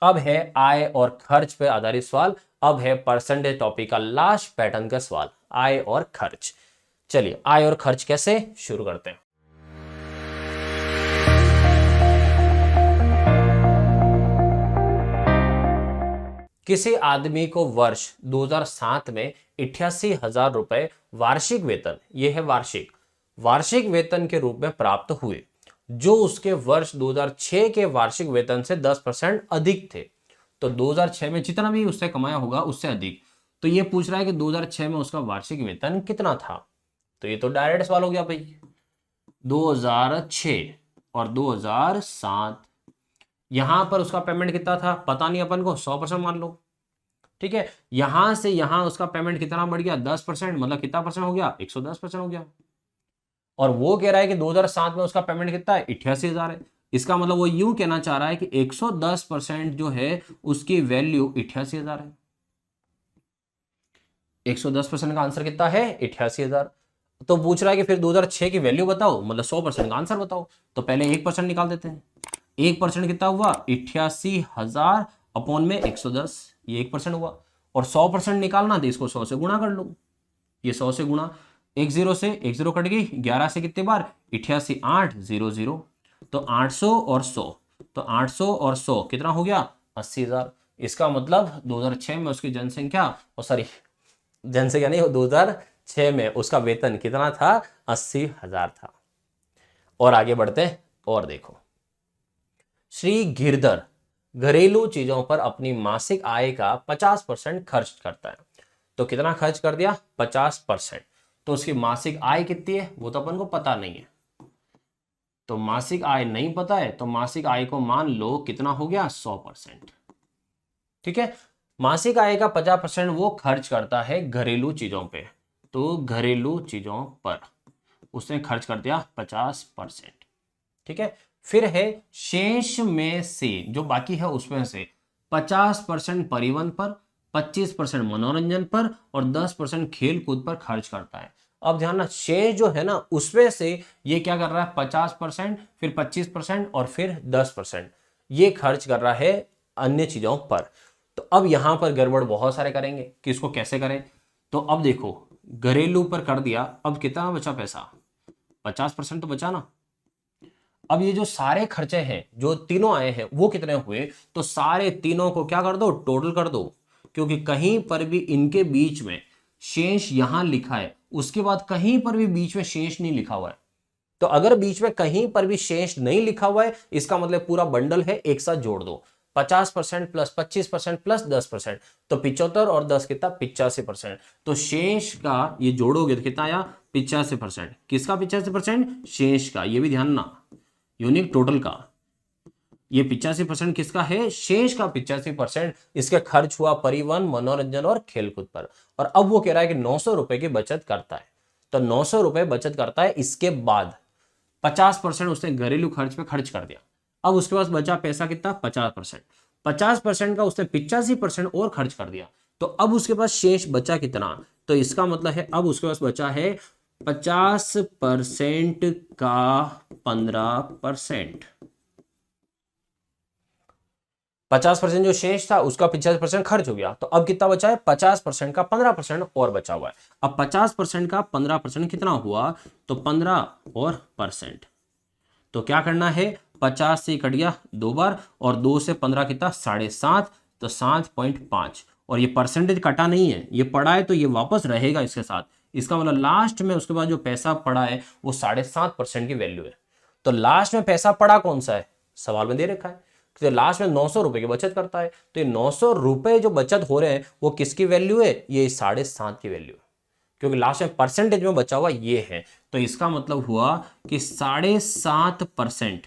अब है आय और खर्च पे आधारित सवाल। अब है परसेंटेज टॉपिक का लास्ट पैटर्न का सवाल, आय और खर्च। चलिए आय और खर्च कैसे शुरू करते हैं। किसी आदमी को वर्ष 2007 में 88,000 रुपए वार्षिक वेतन, यह है वार्षिक वेतन के रूप में प्राप्त हुए, जो उसके वर्ष 2006 के वार्षिक वेतन से 10% अधिक थे। तो 2006 में जितना भी उससे कमाया होगा उससे अधिक। तो ये पूछ रहा है कि 2006 में उसका वार्षिक वेतन कितना था। तो ये तो डायरेक्ट सवाल हो गया भाई। 2006 और 2007, यहां पर उसका पेमेंट कितना था पता नहीं अपन को, 100% मान लो। ठीक है, यहां से यहां उसका पेमेंट कितना बढ़ गया, 10%, मतलब कितना परसेंट हो गया, 110% हो गया। और वो कह रहा है कि 2007 में उसका पेमेंट कितना है, 88,000 है। इसका मतलब वो यूं कहना चाह रहा है कि 110% जो है उसकी वैल्यू 88,000 है। 110% का आंसर कितना है, 88,000। तो पूछ रहा है कि फिर 2006 की वैल्यू बताओ, मतलब 100% का आंसर बताओ। तो पहले 1% निकाल देते हैं। 1% कितना हुआ, 88,000 अपॉन में 110, ये 1% हुआ। और 100% निकालना तो इसको 100 से गुणा कर लो। ये 100 से गुणा, 1 0 से 1 0 कट गई, 11 से कितने बार, 88, 8 0 0, तो 800 और 100, तो 800 और 100 कितना हो गया, 80,000। इसका मतलब 2006 में उसकी जनसंख्या, और सॉरी जनसंख्या नहीं, 2006 में उसका वेतन कितना था, 80,000 था। और आगे बढ़ते हैं और देखो, श्री गिरधर घरेलू चीजों पर अपनी मासिक आय का 50% खर्च करता है। तो कितना खर्च कर दिया, 50%। तो उसकी मासिक आय कितनी है वो तो अपन को पता नहीं है। तो मासिक आय नहीं पता है, तो मासिक आय को मान लो कितना हो गया, 100%। ठीक है, मासिक आय का 50% वो खर्च करता है घरेलू चीजों पे। तो घरेलू चीजों पर उसने खर्च कर दिया 50%। ठीक है, फिर है शेष में से जो बाकी है उसमें से 50% परिवहन पर, 25% मनोरंजन पर और 10% खेल कूद पर खर्च करता है। अब ध्यान ना, शेष जो है ना उसमें से ये क्या कर रहा है, 50%, फिर 25% और फिर 10% ये खर्च कर रहा है अन्य चीजों पर। तो अब यहां पर गड़बड़ बहुत सारे करेंगे कि इसको कैसे करें। तो अब देखो, घरेलू पर कर दिया, अब कितना बचा पैसा, 50% तो बचा ना। अब ये जो सारे खर्चे हैं जो तीनों आए हैं वो कितने हुए, तो सारे तीनों को क्या कर दो, टोटल कर दो। क्योंकि कहीं पर भी इनके बीच में शेष यहां लिखा है, उसके बाद कहीं पर भी बीच में शेष नहीं लिखा हुआ है। तो अगर बीच में कहीं पर भी शेष नहीं लिखा हुआ है, इसका मतलब पूरा बंडल है, एक साथ जोड़ दो। 50% प्लस 25% प्लस 10%, तो 75 और 10 कितना, 85%। तो शेष का ये जोड़ोगे तो कितना आया, 85%। किसका 85%, शेष का। ये भी ध्यान ना, यूनिक टोटल का। ये 85% किसका है, शेष का 85% इसके खर्च हुआ परिवहन, मनोरंजन और खेलकूद पर। और अब वो कह रहा है कि 900 रुपए की बचत करता है। तो 900 रुपए बचत करता है, इसके बाद 50% उसने घरेलू खर्च पे खर्च कर दिया। अब उसके पास बचा पैसा कितना, 50%। 50% का उसने 85% और खर्च कर दिया। तो अब उसके पास शेष बचा कितना, तो इसका मतलब है अब उसके पास बचा है 50% का 15%। 50% जो शेष था उसका 50% खर्च हो गया, तो अब कितना बचा है, 50% का 15% और बचा हुआ है। अब 50% का 15% कितना हुआ, तो 15 और परसेंट। तो क्या करना है, 50 से कट गया 2 बार, और 2 से 15 कितना, 7.5, तो 7.5। और ये परसेंटेज कटा नहीं है, ये पड़ा है तो ये वापस रहेगा इसके साथ। इसका मतलब लास्ट में उसके बाद जो पैसा पड़ा है वो 7.5% की वैल्यू है। तो लास्ट में पैसा पड़ा कौन सा है, सवाल में दे रखा है। तो लास्ट में 900 रुपए की बचत करता है। तो ये 900 रुपए जो बचत हो रहे हैं वो किसकी वैल्यू है, ये 7.5 की वैल्यू है, क्योंकि लास्ट में परसेंटेज में बचा हुआ ये है। तो इसका मतलब हुआ कि 7.5%,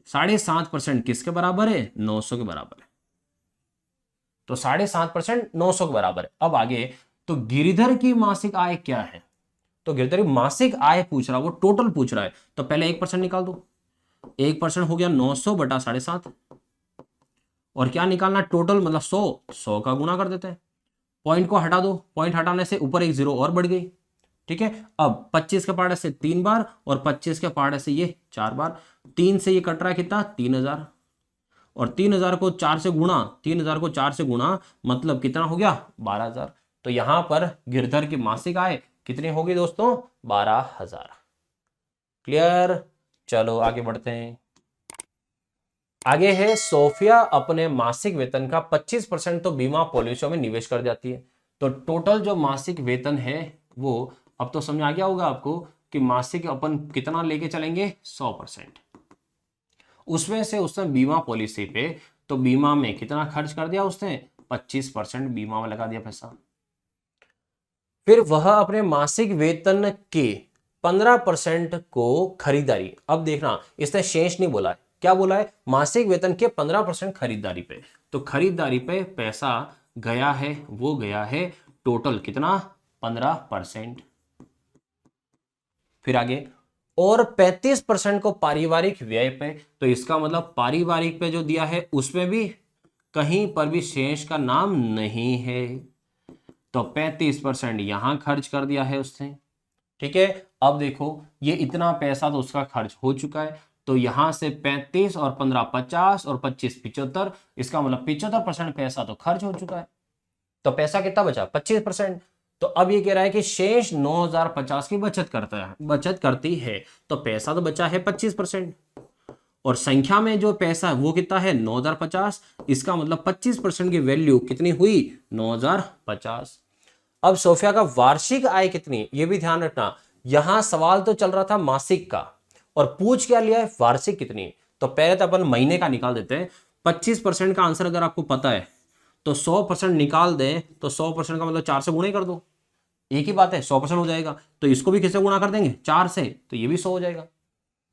7.5% किसके बराबर है, 900 के बराबर है। तो 7.5% 900 के बराबर है। अब आगे, तो गिरिधर की मासिक आय क्या है, तो गिरधर की मासिक आय पूछ रहा है, वो टोटल पूछ रहा है। तो पहले 1% निकाल दो, 1% हो गया 900 बटा 7.5, और क्या निकालना, टोटल मतलब 100 का गुणा कर देते हैं। पॉइंट को हटा दो, पॉइंट हटाने से ऊपर एक जीरो और बढ़ गई। ठीक है, अब 25 के पहाड़े से 3 बार और 25 के पहाड़े से ये 4 बार, 3 से ये कट रहा है कितना, 3,000, और 3000 को 4 से गुणा, 3000 को 4 से गुणा मतलब कितना हो गया 12,000। तो यहां पर गिरधर की मासिक आय कितनी होगी दोस्तों 12,000। क्लियर। चलो आगे बढ़ते हैं। आगे है सोफिया अपने मासिक वेतन का 25% तो बीमा पॉलिसियों में निवेश कर जाती है। तो टोटल जो मासिक वेतन है वो अब तो समझ आ गया होगा आपको कि मासिक अपन कितना लेके चलेंगे 100%। उसमें से उसने बीमा पॉलिसी पे तो बीमा में कितना खर्च कर दिया उसने 25% बीमा में लगा दिया पैसा। फिर वह अपने मासिक वेतन के 15% को खरीदारी, अब देखना इसने शेष नहीं बोला है, क्या बोला है मासिक वेतन के 15% खरीदारी पे। तो खरीदारी पे पैसा गया है, वो गया है टोटल कितना 15%। फिर आगे और 35% को पारिवारिक व्यय पे। तो इसका मतलब पारिवारिक पे जो दिया है उसमें भी कहीं पर भी शेष का नाम नहीं है, तो 35% यहां खर्च कर दिया है उसने। ठीक है, अब देखो ये इतना पैसा तो उसका खर्च हो चुका है, तो यहां से 35 और 15 50 और 25 75, इसका मतलब 75% पैसा तो खर्च हो चुका है। तो पैसा कितना बचा 25%। तो अब ये कह रहा है कि शेष 9050 की बचत करती है। तो पैसा तो बचा है 25% और संख्या में जो पैसा वो कितना है 9050। इसका मतलब 25% की वैल्यू कितनी हुई 9050। अब सोफिया का वार्षिक आय कितनी, ये भी ध्यान रखना। यहां सवाल तो चल रहा था मासिक का और पूछ क्या लिया है वार्षिक कितनी। तो पहले तो अपन महीने का निकाल देते हैं। 25% का आंसर अगर आपको पता है तो 100% निकाल दें, तो 100% का मतलब 4 से गुणा कर दो, एक ही बात है 100% हो जाएगा। तो इसको भी किससे गुणा कर देंगे 4 से, तो ये भी 100 हो जाएगा।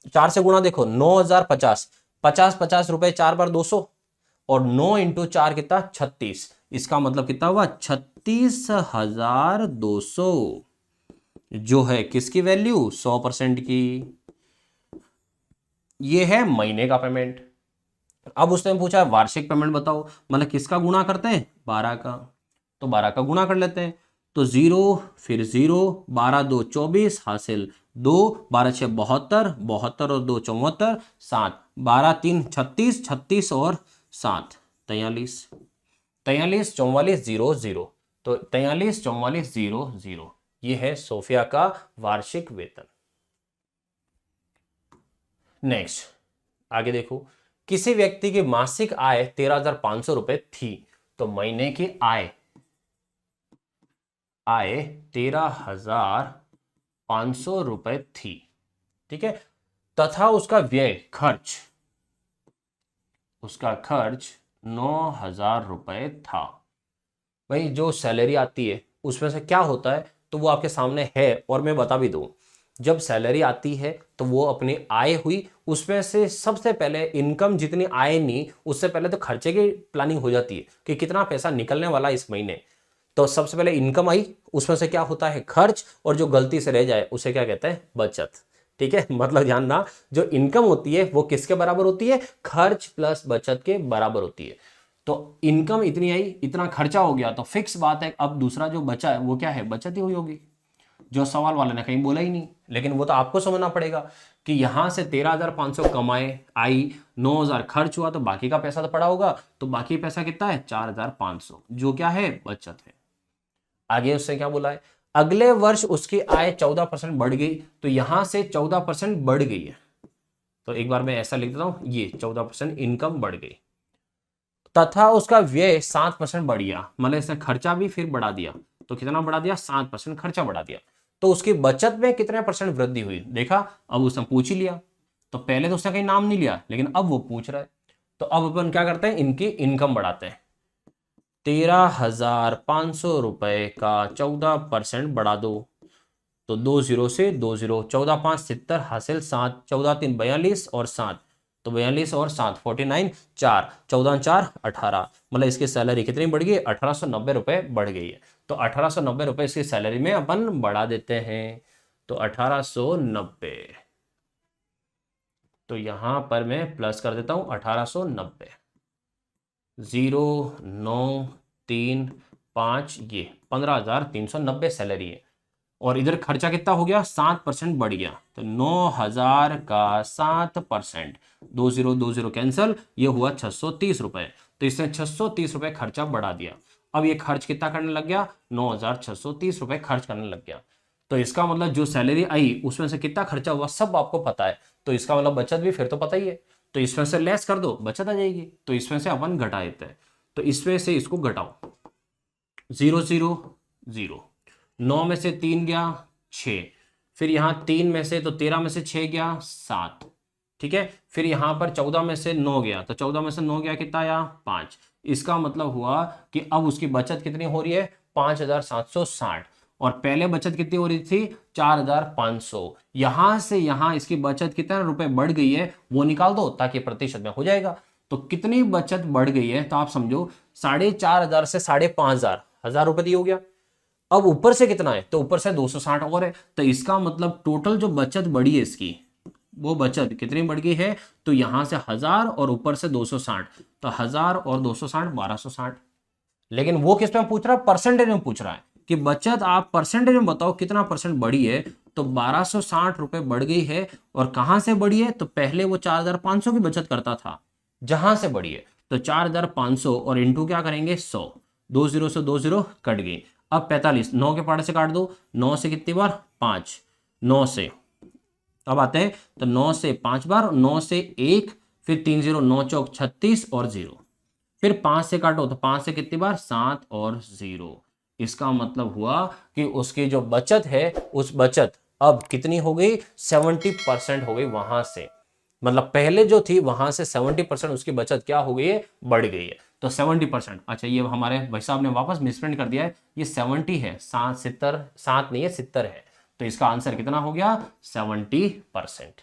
4 से गुणा देखो 9050, 50 रुपए 4 बार 200 और 9 इंटू 4 कितना 36। इसका मतलब कितना हुआ 36,200, जो है किसकी वैल्यू 100% की। ये है महीने का पेमेंट। अब उसने पूछा वार्षिक पेमेंट बताओ, मतलब किसका गुणा करते हैं 12 का। तो 12 का गुणा कर लेते हैं। तो 0 फिर 0, 12 2 24 हासिल 2, 12 6 72, 72 और 2 74, 7, 12 3 36, 36 और 7 43, 43 44 0 0। तो 43 44 0 0, ये है सोफिया का वार्षिक वेतन। नेक्स्ट आगे देखो, किसी व्यक्ति की मासिक आय 13,500 रुपए थी। तो महीने की आय 13,500 रुपए थी। ठीक है, तथा उसका व्यय खर्च 9,000 रुपए था। भाई जो सैलरी आती है उसमें से क्या होता है तो वो आपके सामने है और मैं बता भी दूं। जब सैलरी आती है तो वो अपनी आय हुई, उसमें से सबसे पहले इनकम जितनी आए नहीं उससे पहले तो खर्चे की प्लानिंग हो जाती है कि कितना पैसा निकलने वाला इस महीने। तो सबसे पहले इनकम आई, उसमें से क्या होता है खर्च, और जो गलती से रह जाए उसे क्या कहते हैं बचत। ठीक है, मतलब ध्यान ना, जो इनकम होती है वो किसके बराबर होती है खर्च प्लस बचत के बराबर होती है। तो इनकम इतनी आई, इतना खर्चा हो गया, तो फिक्स बात है अब दूसरा जो बचा है वो क्या है बचत ही हुई होगी, जो सवाल वाले ने कहीं बोला ही नहीं। लेकिन वो तो आपको समझना पड़ेगा कि यहां से 13,500 कमाए आई, 9,000 खर्च हुआ, तो बाकी का पैसा तो पड़ा होगा। तो बाकी पैसा कितना है 4,500, जो क्या है बचत है। आगे उससे क्या बोला है, अगले वर्ष उसकी आय 14% बढ़ गई। तो यहां से 14% बढ़ गई है, तो एक बार मैं ऐसा लिख देता हूं, ये 14% इनकम बढ़ गई। तथा उसका व्यय 7% बढ़ गया, मतलब इसने खर्चा भी फिर बढ़ा दिया। तो कितना बढ़ा दिया 7% खर्चा बढ़ा दिया। तो उसकी बचत में कितने परसेंट वृद्धि हुई देखा। अब उसने पूछ ही लिया, तो पहले तो उसने कहीं नाम नहीं लिया, लेकिन अब वो पूछ रहा है। तो अब अपन क्या करते हैं इनकी इनकम बढ़ाते हैं। 13,500 रुपए का 14% बढ़ा दो, तो 2 0 से 2 0, 14 5 70 हासिल 7, 14 3 42 और 7, तो 42 और 7 49, 4 14 4 18, मतलब इसकी सैलरी कितनी बढ़ गई 1890 रुपए बढ़ गई है। तो 1890 रुपए इसकी सैलरी में अपन बढ़ा देते हैं। तो 1890, तो यहां पर मैं प्लस कर देता हूं 1890, 0 9 3 5, ये 15,390 सैलरी है। और इधर खर्चा कितना हो गया, 7% बढ़ गया, तो 9,000 का 7%, 20 कैंसिल, ये हुआ 630 रुपए। तो इसने 630 रुपए खर्चा बढ़ा दिया। अब ये खर्च कितना करने लग गया, 9,630 रुपए खर्च करने लग गया। तो इसका मतलब जो सैलरी आई उसमें से कितना खर्चा हुआ सब आपको पता है, तो इसका मतलब बचत भी फिर तो पता ही है। तो इसमें से लेस कर दो, बचत आ जाएगी। तो इसमें से अपन घटा देते हैं, तो इसमें से इसको घटाओ, 0 0 0, 9 में से 3 गया 6, फिर यहाँ 3 में से, तो 13 में से 6 गया 7, ठीक है। फिर यहाँ पर 14 में से 9 गया, तो 14 में से 9 गया कितना आया, 5। इसका मतलब हुआ कि अब उसकी बचत कितनी हो रही है, 5,760, और पहले बचत कितनी हो रही थी, 4,500। यहां से यहां इसकी बचत कितने रुपए बढ़ गई है वो निकाल दो, ताकि प्रतिशत में हो जाएगा। तो कितनी बचत बढ़ गई है, तो आप समझो 4,500 से 5,500, 1,000 रुपए दिया हो गया। अब ऊपर से कितना है, तो ऊपर से 260 और है। तो इसका मतलब टोटल जो बचत बढ़ी है इसकी, वो बचत कितनी बढ़ गई है, तो यहां से 1,000 और ऊपर से 260, तो 1,000 और 260 1,260। लेकिन वो किस में पूछ रहा है, परसेंटेज में पूछ रहा है कि बचत आप परसेंटेज में बताओ कितना परसेंट बढ़ी है। तो 1,260 रुपए बढ़ गई है। और कहां से बढ़ी है, तो पहले वो 4,500 की बचत करता था, जहां से बढ़ी है। तो 4,500 और इंटू क्या करेंगे 100, 2 0 से 2 0 कट गई। अब 45, 9 के पार्ट से काट दो, 9 से कितनी बार 5, 9 से, अब आते हैं तो 9 से 5 बार, 9 से 1, फिर 3 0, 9 चौक 36 और 0, फिर 5 से काटो, तो 5 से कितनी बार 7 और 0। इसका मतलब हुआ कि उसकी जो बचत है उस बचत अब कितनी हो गई, 70% हो गई वहां से। मतलब पहले जो थी वहां से 70% उसकी बचत क्या हो गई है, बढ़ गई है। तो 70%, अच्छा ये हमारे भाई साहब ने वापस मिसप्रिंट कर दिया है, ये 70 है, 7 नहीं है 70 है। तो इसका आंसर कितना हो गया, 70%।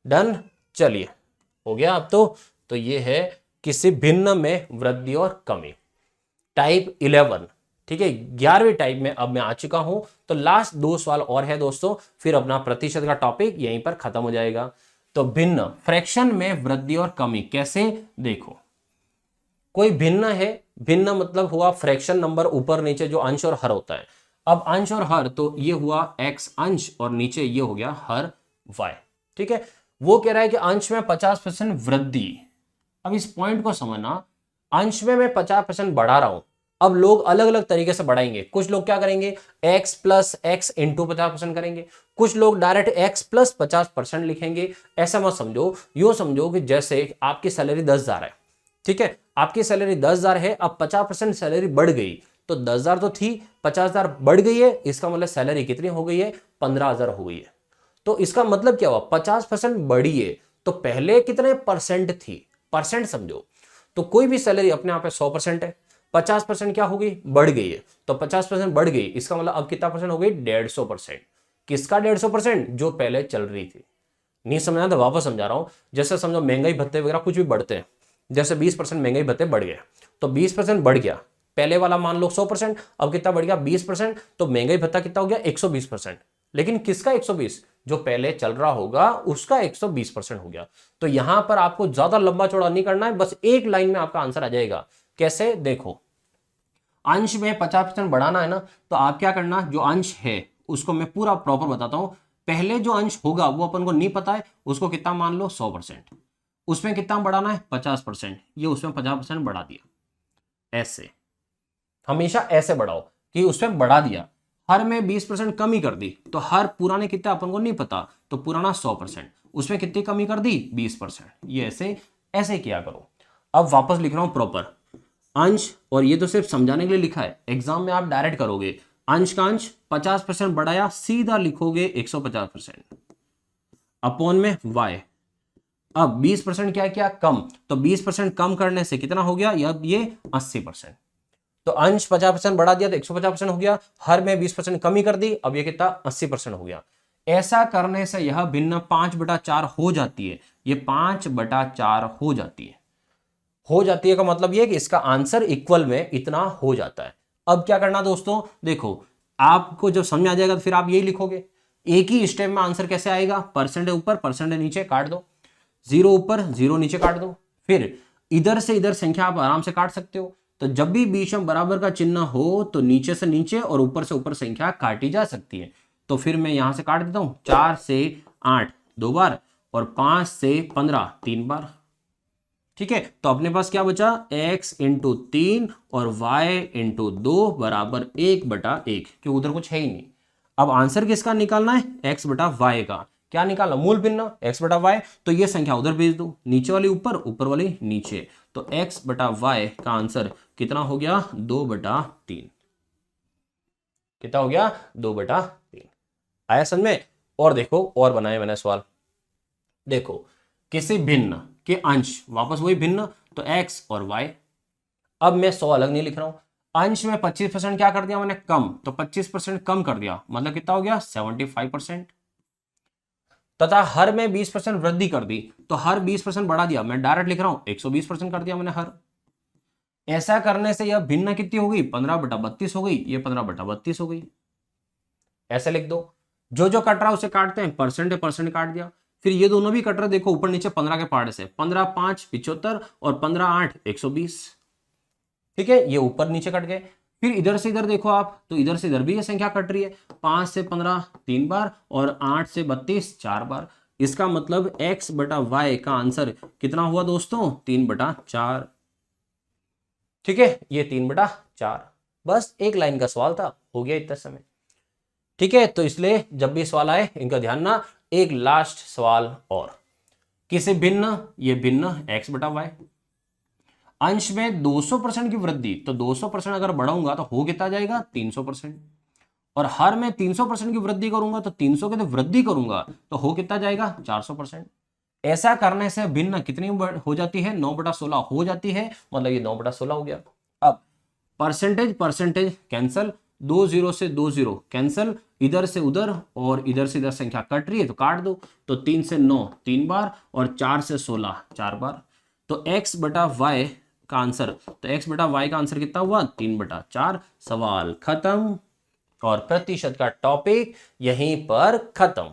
डन, चलिए हो गया अब तो ये है किसी भिन्न में वृद्धि और कमी, टाइप 11। ठीक है, 11वीं टाइप में अब मैं आ चुका हूं। तो लास्ट 2 सवाल और है दोस्तों, फिर अपना प्रतिशत का टॉपिक यहीं पर खत्म हो जाएगा। तो भिन्न, फ्रैक्शन में वृद्धि और कमी कैसे, देखो कोई भिन्न है, भिन्न मतलब हुआ फ्रैक्शन नंबर ऊपर नीचे जो अंश और हर होता है। अब अंश और हर, तो ये हुआ x अंश और नीचे ये हो गया हर y। ठीक है, वो कह रहा है कि अंश में 50% वृद्धि। अब इस पॉइंट को समझना, अंश में मैं 50% बढ़ा रहा हूं। अब लोग अलग अलग तरीके से बढ़ाएंगे। कुछ लोग क्या करेंगे, x प्लस एक्स इंटू 50% करेंगे, कुछ लोग डायरेक्ट x प्लस 50% लिखेंगे। ऐसा मत समझो, यो समझो कि जैसे आपकी सैलरी 10,000 है, ठीक है, आपकी सैलरी 10,000 है, अब 50% सैलरी बढ़ गई, तो 10,000 तो थी, 50,000 बढ़ गई है, इसका मतलब सैलरी कितनी हो गई है, 15,000 हो गई है। तो इसका मतलब क्या हुआ, 50% बढ़ी है, तो पहले कितने परसेंट थी, परसेंट समझो। तो कोई भी सैलरी अपने आप में 100% है, 50% क्या हो गई, बढ़ गई है, तो 50% बढ़ गई, इसका मतलब अब कितना परसेंट हो गई, 150%। किसका 150%, जो पहले चल रही थी। नहीं समझना तो वापस समझा रहा हूं। जैसे समझो महंगाई भत्ते वगैरह कुछ भी बढ़ते हैं, जैसे 20% महंगाई भत्ते बढ़ गए, तो 20% बढ़ गया, पहले वाला मान लो 100%, अब कितना बढ़ गया 20%, तो महंगाई भत्ता कितना हो गया 120%। लेकिन किसका 120, जो पहले चल रहा होगा उसका 120% हो गया। तो यहां पर आपको ज्यादा लंबा चौड़ा नहीं करना है, बस एक लाइन में आपका आंसर आ जाएगा। कैसे, देखो अंश में 50% बढ़ाना है ना, तो आप क्या करना, जो अंश है उसको मैं पूरा प्रॉपर बताता हूं। पहले जो अंश होगा वो अपन को नहीं पता है, उसको कितना मान लो 100%, उसमें कितना बढ़ाना है 50%, ये उसमें 50% बढ़ा दिया। ऐसे हमेशा ऐसे बढ़ाओ कि उसमें बढ़ा दिया। हर में 20% कमी कर दी, तो हर पुराने कितना अपन को नहीं पता, तो पुराना 100%, उसमें कितनी कमी कर दी 20%। ये ऐसे ऐसे किया करो। अब वापस लिख रहा हूं प्रॉपर अंश, और ये तो सिर्फ समझाने के लिए लिखा है, एग्जाम में आप डायरेक्ट करोगे। अंश का अंश 50% बढ़ाया, सीधा लिखोगे 150% अपॉन में y। अब 20% क्या किया, कम, तो 20% कम करने से कितना हो गया, अब ये 80%। तो अंश 50% बढ़ा दिया तो 150% हो गया, हर में 20% कमी कर दी, अब ये कितना 80% हो गया। ऐसा करने से यह भिन्न 5/4 हो जाती है, ये 5/4 हो जाती है। हो जाती है का मतलब ये कि इसका आंसर इक्वल में इतना हो जाता है। अब क्या करना दोस्तों, देखो आपको जब समझ आ जाएगा तो फिर आप यही लिखोगे। एक ही स्टेप में आंसर कैसे आएगा, परसेंट ऊपर परसेंट नीचे काट दो, 0 ऊपर 0 नीचे काट दो, फिर इधर से इधर संख्या आप आराम से काट सकते हो। तो जब भी बीच में बराबर का चिन्ह हो तो नीचे से नीचे और ऊपर से ऊपर संख्या काटी जा सकती है। तो फिर मैं यहां से काट देता हूं, 4 से 8 2 बार और 5 से 15 3 बार। ठीक है, तो अपने पास क्या बचा, x इंटू 3 और y इंटू 2 बराबर 1/1, क्योंकि उधर कुछ है ही नहीं। अब आंसर किसका निकालना है, x बटा y का। क्या निकालना, मूल भिन्न x बटा y। तो ये संख्या उधर भेज दो, नीचे वाली ऊपर, ऊपर वाली नीचे। तो x बटा y का आंसर कितना हो गया, 2/3। कितना हो गया, 2/3। आया समझ में। और देखो, और बनाए मैंने सवाल। देखो, किसी भिन्न के अंश, वापस वही भिन्न, तो x और y। अब मैं 100 अलग नहीं लिख रहा हूं, अंश में 25% क्या कर दिया मैंने, कम, तो 25% कम कर दिया, मतलब कितना हो गया, 75%। तथा हर में 20% वृद्धि कर दी, तो हर 20% बढ़ा दिया, मैं डायरेक्ट लिख रहा हूं 120% कर दिया मैंने हर। ऐसा करने से यह भिन्न कितनी हो गई, 15/32 हो गई, ये 15/32 हो गई। ऐसे लिख दो, जो जो कट रहा है उसे काटते हैं, परसेंट परसेंट काट दिया। फिर ये दोनों भी कट रहे, देखो ऊपर नीचे 15 के पार्ट से, 15 5 75 और 15 8 120। ठीक है, ये ऊपर नीचे कट गए। फिर इधर से इधर देखो आप, तो इधर से इधर भी ये संख्या कट रही है, 5 से 15 3 बार और 8 से 32 4 बार। इसका मतलब x बटा y का आंसर कितना हुआ दोस्तों, 3/4। ठीक है, ये 3/4। बस एक लाइन का सवाल था, हो गया इतना समय। ठीक है, तो इसलिए जब भी सवाल आए इनका ध्यान ना। एक लास्ट सवाल और, किसी भिन्न, ये भिन्न x बटा y, अंश में 200% की वृद्धि, तो 200% अगर बढ़ाऊंगा तो हो कितना जाएगा, 300%। और हर में 300% की वृद्धि करूंगा, तो 300 की तो वृद्धि करूंगा तो हो कितना जाएगा, 400%। ऐसा करने से भिन्न कितनी हो जाती है, 9/16 हो जाती है, मतलब ये 9/16 हो गया। अब परसेंटेज परसेंटेज कैंसल, 2 0 से 2 0 कैंसल, इधर से उधर और इधर से इधर संख्या कट रही है तो काट दो। तो 3 से 9 3 बार और 4 से 16 4 बार। तो x बटा y का आंसर, तो x बटा y का आंसर कितना हुआ, 3/4। सवाल खत्म और प्रतिशत का टॉपिक यहीं पर खत्म।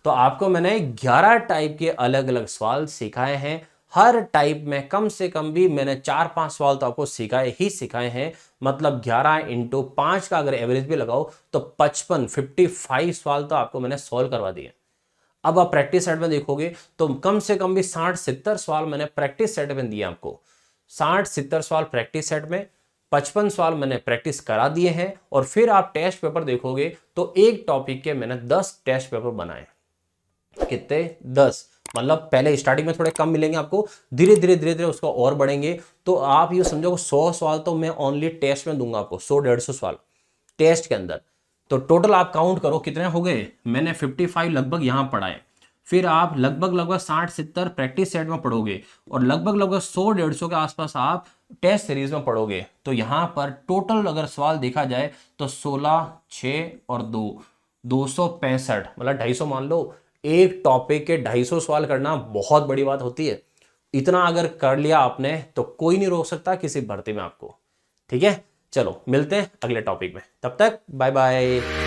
तो आपको मैंने 11 टाइप के अलग अलग सवाल सिखाए हैं। हर टाइप में कम से कम भी मैंने 4-5 सवाल तो आपको सिखाए हैं। मतलब 11 इंटू 5 का अगर एवरेज भी लगाओ तो 55 सवाल तो आपको मैंने सॉल्व करवा दिए। अब आप प्रैक्टिस सेट में देखोगे तो कम से कम भी 60-70 सवाल मैंने प्रैक्टिस सेट में दिए आपको। 60-70 सवाल प्रैक्टिस सेट में, 55 सवाल मैंने प्रैक्टिस करा दिए हैं। और फिर आप टेस्ट पेपर देखोगे तो एक टॉपिक के मैंने 10 टेस्ट पेपर बनाए। कितने, 10। मतलब पहले स्टार्टिंग में थोड़े कम मिलेंगे आपको, धीरे धीरे उसको और बढ़ेंगे। तो आप ये समझो 100 सवाल तो मैं ओनली टेस्ट में दूंगा आपको, 100-150 सवाल टेस्ट के अंदर। तो टोटल आप काउंट करो कितने हो गए, मैंने 55 लगभग यहाँ पढ़ाए। फिर आप लगभग 60-70 प्रैक्टिस सेट में पढ़ोगे और लगभग 100-150 के आसपास आप टेस्ट सीरीज में पढ़ोगे। तो यहाँ पर टोटल अगर सवाल देखा जाए तो 16 6 और 2 265, मतलब 250 मान लो। एक टॉपिक के 250 सवाल करना बहुत बड़ी बात होती है। इतना अगर कर लिया आपने तो कोई नहीं रोक सकता किसी भर्ती में आपको। ठीक है, चलो मिलते हैं अगले टॉपिक में, तब तक बाय बाय।